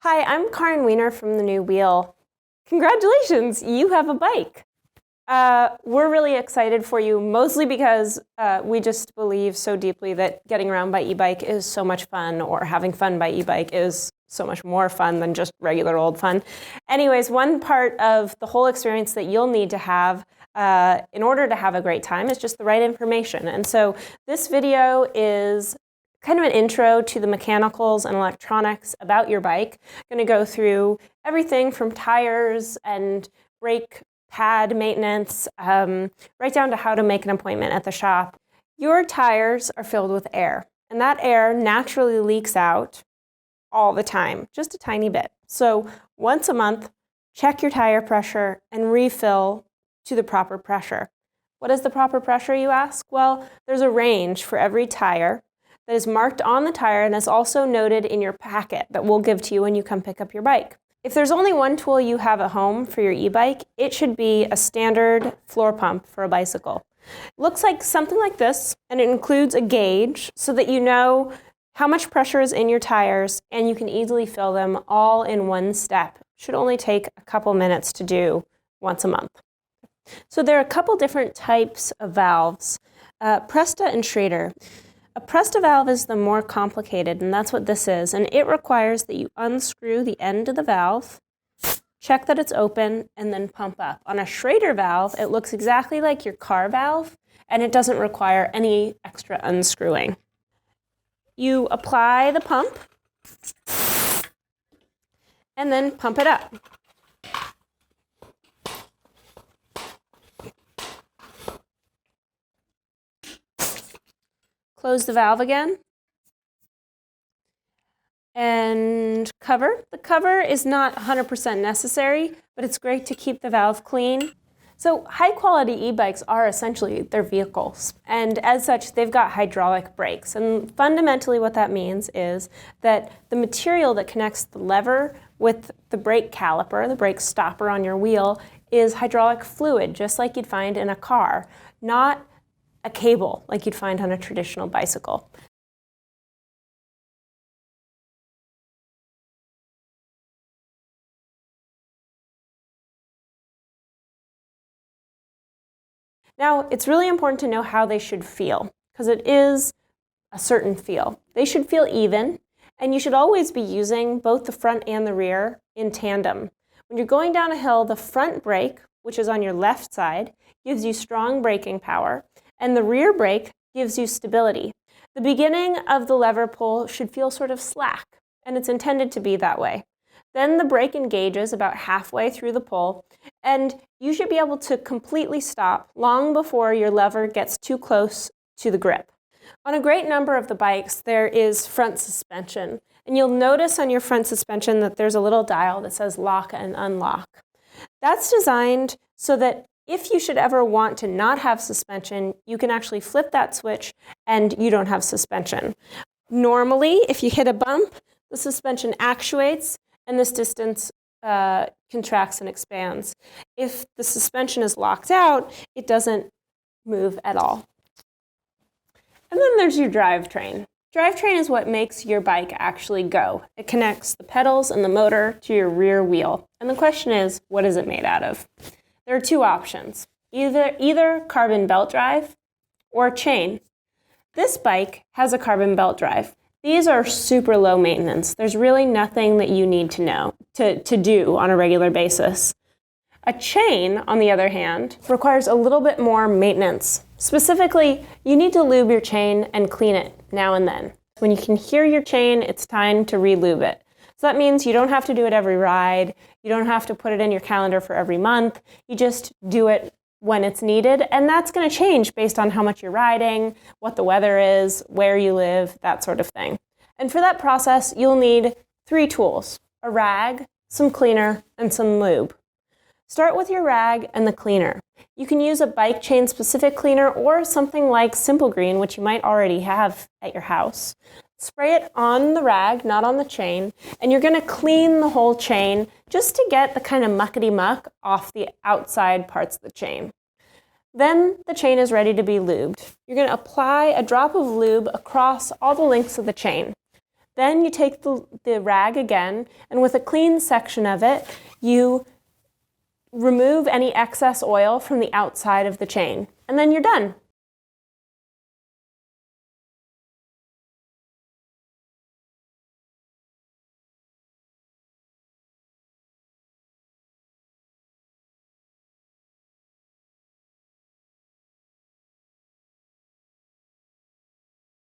Hi, I'm Karin Wiener from The New Wheel. Congratulations, you have a bike. We're really excited for you, mostly because we just believe so deeply that getting around by e-bike is so much fun, or having fun by e-bike is so much more fun than just regular old fun. Anyways, one part of the whole experience that you'll need to have in order to have a great time is just the right information. And so this video is kind of an intro to the mechanicals and electronics about your bike. I'm going to go through everything from tires and brake pad maintenance, right down to how to make an appointment at the shop. Your tires are filled with air, and that air naturally leaks out all the time, just a tiny bit. So once a month, check your tire pressure and refill to the proper pressure. What is the proper pressure, you ask? Well, there's a range for every tire that is marked on the tire and is also noted in your packet that we'll give to you when you come pick up your bike. If there's only one tool you have at home for your e-bike, it should be a standard floor pump for a bicycle. It looks like something like this, and it includes a gauge so that you know how much pressure is in your tires, and you can easily fill them all in one step. It should only take a couple minutes to do once a month. So there are a couple different types of valves, presta and schrader. A presta valve is the more complicated, and that's what this is, and it requires that you unscrew the end of the valve, check that it's open, and then pump up. On a schrader valve, it looks exactly like your car valve, and it doesn't require any extra unscrewing. You apply the pump, and then pump it up. Close the valve again, and cover. The cover is not 100% necessary, but it's great to keep the valve clean. So high-quality e-bikes are essentially their vehicles, and as such, they've got hydraulic brakes. And fundamentally what that means is that the material that connects the lever with the brake caliper, the brake stopper on your wheel, is hydraulic fluid, just like you'd find in a car, not a cable like you'd find on a traditional bicycle. Now, it's really important to know how they should feel, because it is a certain feel. They should feel even, and you should always be using both the front and the rear in tandem. When you're going down a hill, the front brake, which is on your left side, gives you strong braking power, and the rear brake gives you stability. The beginning of the lever pull should feel sort of slack, and it's intended to be that way. Then the brake engages about halfway through the pull, and you should be able to completely stop long before your lever gets too close to the grip. On a great number of the bikes, there is front suspension, and you'll notice on your front suspension that there's a little dial that says lock and unlock. That's designed so that if you should ever want to not have suspension, you can actually flip that switch and you don't have suspension. Normally, if you hit a bump, the suspension actuates and this distance contracts and expands. If the suspension is locked out, it doesn't move at all. And then there's your drivetrain. Drivetrain is what makes your bike actually go. It connects the pedals and the motor to your rear wheel. And the question is, what is it made out of? There are two options, either carbon belt drive or chain. This bike has a carbon belt drive. These are super low maintenance. There's really nothing that you need to know to do on a regular basis. A chain, on the other hand, requires a little bit more maintenance. Specifically, you need to lube your chain and clean it now and then. When you can hear your chain, it's time to re-lube it. So that means you don't have to do it every ride. You don't have to put it in your calendar for every month. You just do it when it's needed, and that's going to change based on how much you're riding, what the weather is, where you live, that sort of thing. And for that process, you'll need 3 tools: a rag, some cleaner, and some lube. Start with your rag and the cleaner. You can use a bike chain specific cleaner or something like Simple Green, which you might already have at your house. Spray it on the rag, not on the chain, and you're going to clean the whole chain just to get the kind of muckety muck off the outside parts of the chain. Then the chain is ready to be lubed. You're going to apply a drop of lube across all the lengths of the chain. Then you take the rag again, and with a clean section of it, you remove any excess oil from the outside of the chain. And then you're done.